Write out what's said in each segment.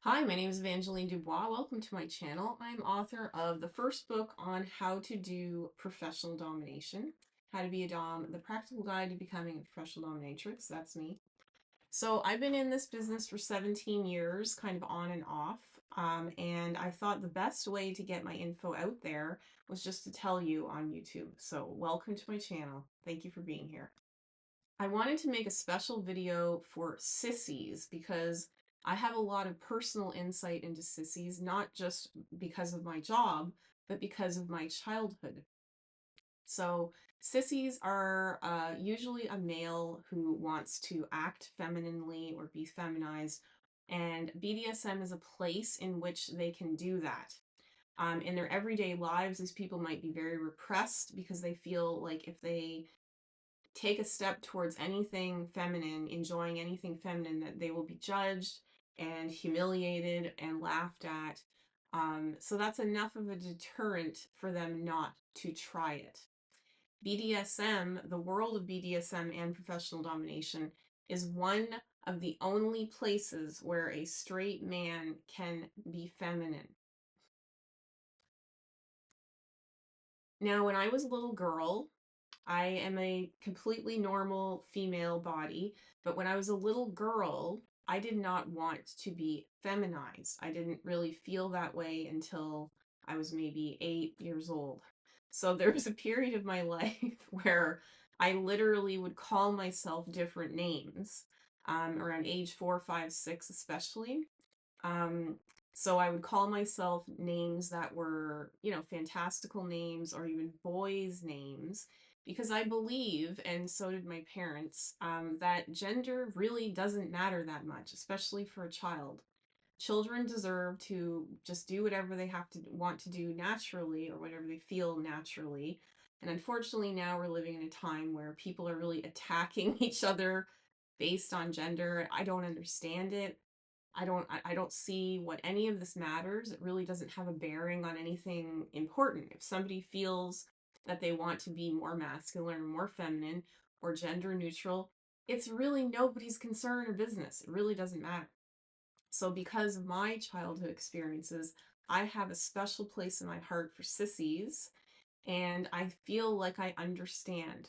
Hi, my name is Evangelline DuBois. Welcome to my channel. I'm author of the first book on how to do professional domination, How to Be a Dom, The Practical Guide to Becoming a Professional Dominatrix. That's me. So I've been in this business for 17 years, kind of on and off, and I thought the best way to get my info out there was just to tell you on YouTube. So welcome to my channel. Thank you for being here. I wanted to make a special video for sissies because I have a lot of personal insight into sissies, not just because of my job, but because of my childhood. So sissies are usually a male who wants to act femininely or be feminized, and BDSM is a place in which they can do that. In their everyday lives, these people might be very repressed because they feel like if they take a step towards anything feminine, enjoying anything feminine, that they will be judged and humiliated and laughed at. So that's enough of a deterrent for them not to try it. BDSM, the world of BDSM and professional domination, is one of the only places where a straight man can be feminine. Now, when I was a little girl, I am a completely normal female body, but when I was a little girl, I did not want to be feminized. I didn't really feel that way until I was maybe 8 years old. So there was a period of my life where I literally would call myself different names, around age 4, 5, 6, especially. Um, so I would call myself names that were, fantastical names or even boys' names because I believe, and so did my parents, that gender really doesn't matter that much, especially for a child. Children deserve to just do whatever they have to want to do naturally or whatever they feel naturally. And unfortunately, now we're living in a time where people are really attacking each other based on gender. I don't understand it. I don't see what any of this matters. It really doesn't have a bearing on anything important. If somebody feels that they want to be more masculine or more feminine or gender neutral, it's really nobody's concern or business. It really doesn't matter. So because of my childhood experiences, I have a special place in my heart for sissies, and I feel like I understand.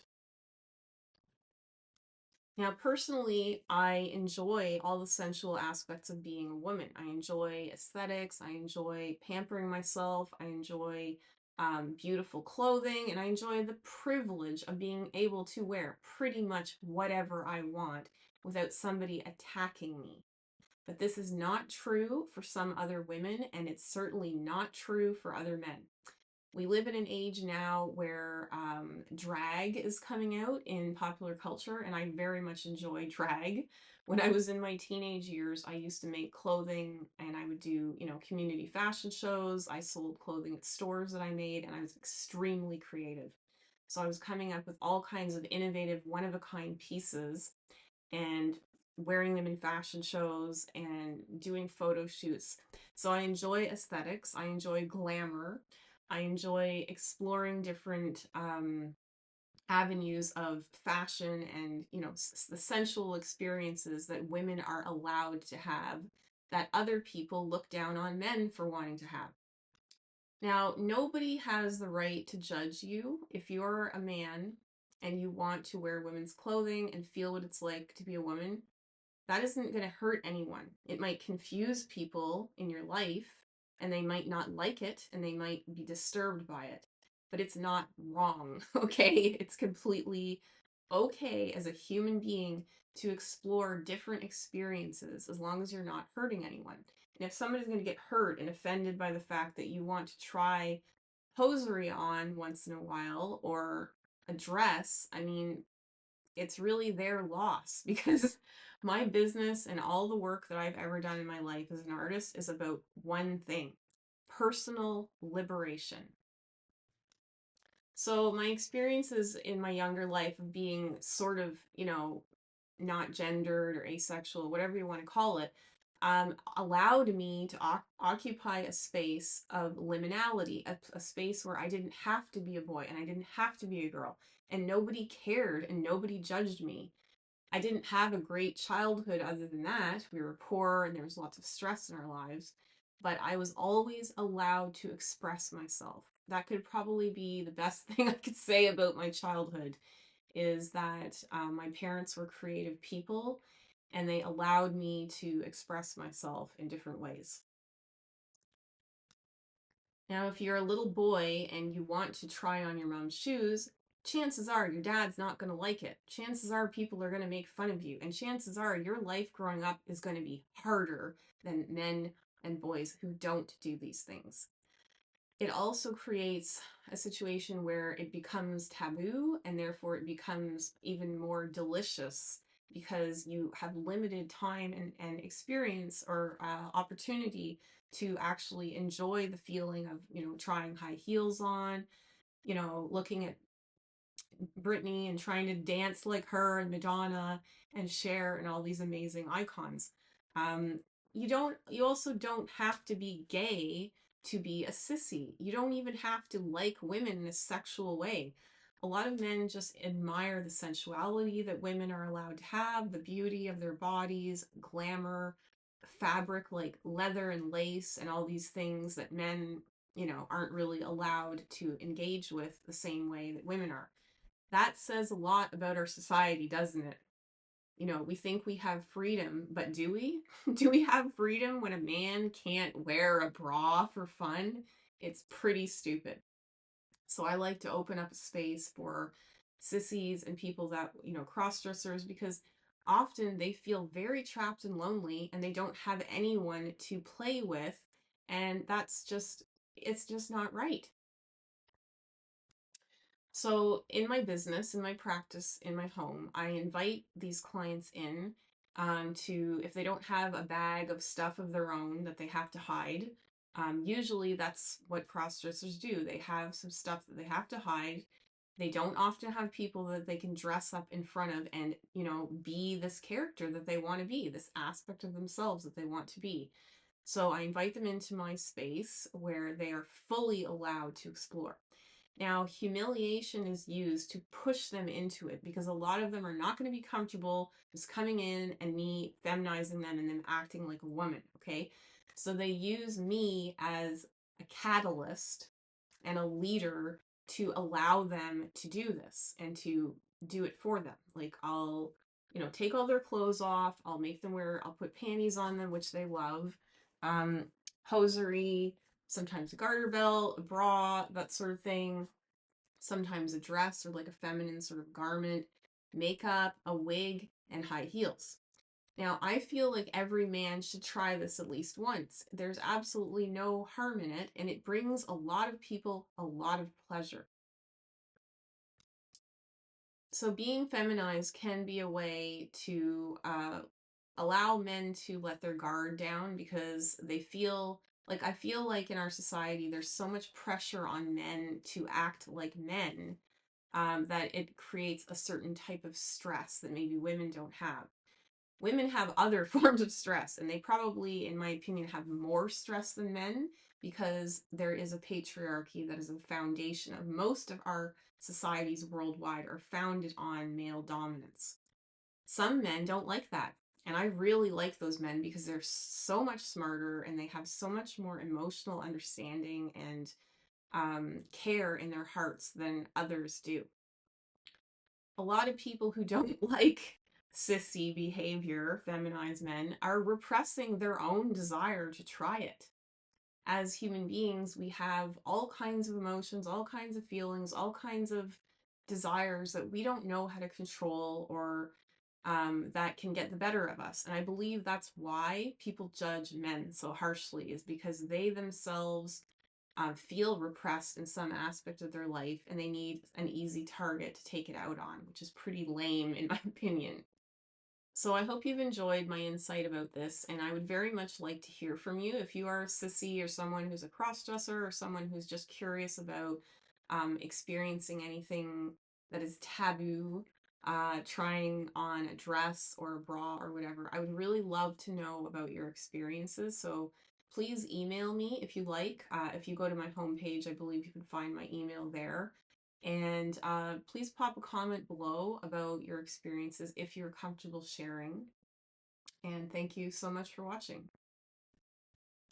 Now, personally, I enjoy all the sensual aspects of being a woman. I enjoy aesthetics, I enjoy pampering myself, I enjoy beautiful clothing, and I enjoy the privilege of being able to wear pretty much whatever I want without somebody attacking me. But this is not true for some other women, and it's certainly not true for other men. We live in an age now where drag is coming out in popular culture, and I very much enjoy drag. When I was in my teenage years, I used to make clothing and I would do, community fashion shows. I sold clothing at stores that I made, and I was extremely creative. So I was coming up with all kinds of innovative, one of a kind pieces and wearing them in fashion shows and doing photo shoots. So I enjoy aesthetics, I enjoy glamour, I enjoy exploring different avenues of fashion and, the sensual experiences that women are allowed to have that other people look down on men for wanting to have. Now, nobody has the right to judge you if you're a man and you want to wear women's clothing and feel what it's like to be a woman. That isn't going to hurt anyone. It might confuse people in your life and they might not like it and they might be disturbed by it. But it's not wrong, okay? It's completely okay as a human being to explore different experiences as long as you're not hurting anyone. And if somebody's going to get hurt and offended by the fact that you want to try hosiery on once in a while or a dress, I mean, it's really their loss because my business and all the work that I've ever done in my life as an artist is about one thing: personal liberation. So my experiences in my younger life of being sort of, not gendered or asexual, whatever you want to call it, allowed me to occupy a space of liminality, a space where I didn't have to be a boy and I didn't have to be a girl, and nobody cared and nobody judged me. I didn't have a great childhood other than that. We were poor and there was lots of stress in our lives, but I was always allowed to express myself. That could probably be the best thing I could say about my childhood, is that my parents were creative people and they allowed me to express myself in different ways. Now, if you're a little boy and you want to try on your mom's shoes, chances are your dad's not going to like it. Chances are people are going to make fun of you. And chances are your life growing up is going to be harder than men and boys who don't do these things. It also creates a situation where it becomes taboo and therefore it becomes even more delicious because you have limited time and experience or opportunity to actually enjoy the feeling of, trying high heels on, looking at Britney and trying to dance like her and Madonna and Cher and all these amazing icons. Um, you also don't have to be gay to be a sissy. You don't even have to like women in a sexual way. A lot of men just admire the sensuality that women are allowed to have, the beauty of their bodies, glamour, fabric like leather and lace, and all these things that men, aren't really allowed to engage with the same way that women are. That says a lot about our society, doesn't it? We think we have freedom, but do we? Do we have freedom when a man can't wear a bra for fun? It's pretty stupid. So I like to open up a space for sissies and people that, cross dressers, because often they feel very trapped and lonely and they don't have anyone to play with. And it's just not right. So in my business, in my practice, in my home, I invite these clients in to, if they don't have a bag of stuff of their own that they have to hide, usually that's what crossdressers do. They have some stuff that they have to hide. They don't often have people that they can dress up in front of and, be this character that they want to be, this aspect of themselves that they want to be. So I invite them into my space where they are fully allowed to explore. Now, humiliation is used to push them into it because a lot of them are not going to be comfortable just coming in and me feminizing them and them acting like a woman, okay? So they use me as a catalyst and a leader to allow them to do this and to do it for them. Like I'll, take all their clothes off, I'll put panties on them, which they love, um, hosiery, sometimes a garter belt, a bra, that sort of thing, sometimes a dress or like a feminine sort of garment, makeup, a wig, and high heels. Now, I feel like every man should try this at least once. There's absolutely no harm in it, and it brings a lot of people a lot of pleasure. So, being feminized can be a way to allow men to let their guard down because I feel like in our society, there's so much pressure on men to act like men, that it creates a certain type of stress that maybe women don't have. Women have other forms of stress, and they probably, in my opinion, have more stress than men because there is a patriarchy that is the foundation of most of our societies worldwide are founded on male dominance. Some men don't like that. And I really like those men because they're so much smarter and they have so much more emotional understanding and care in their hearts than others do. A lot of people who don't like sissy behavior, feminized men, are repressing their own desire to try it. As human beings, we have all kinds of emotions, all kinds of feelings, all kinds of desires that we don't know how to control or that can get the better of us. And I believe that's why people judge men so harshly, is because they themselves feel repressed in some aspect of their life and they need an easy target to take it out on, which is pretty lame in my opinion. So I hope you've enjoyed my insight about this, and I would very much like to hear from you. If you are a sissy or someone who's a crossdresser or someone who's just curious about experiencing anything that is taboo, trying on a dress or a bra or whatever, I would really love to know about your experiences. So please email me if you like. If you go to my homepage, I believe you can find my email there. And please pop a comment below about your experiences if you're comfortable sharing. And thank you so much for watching.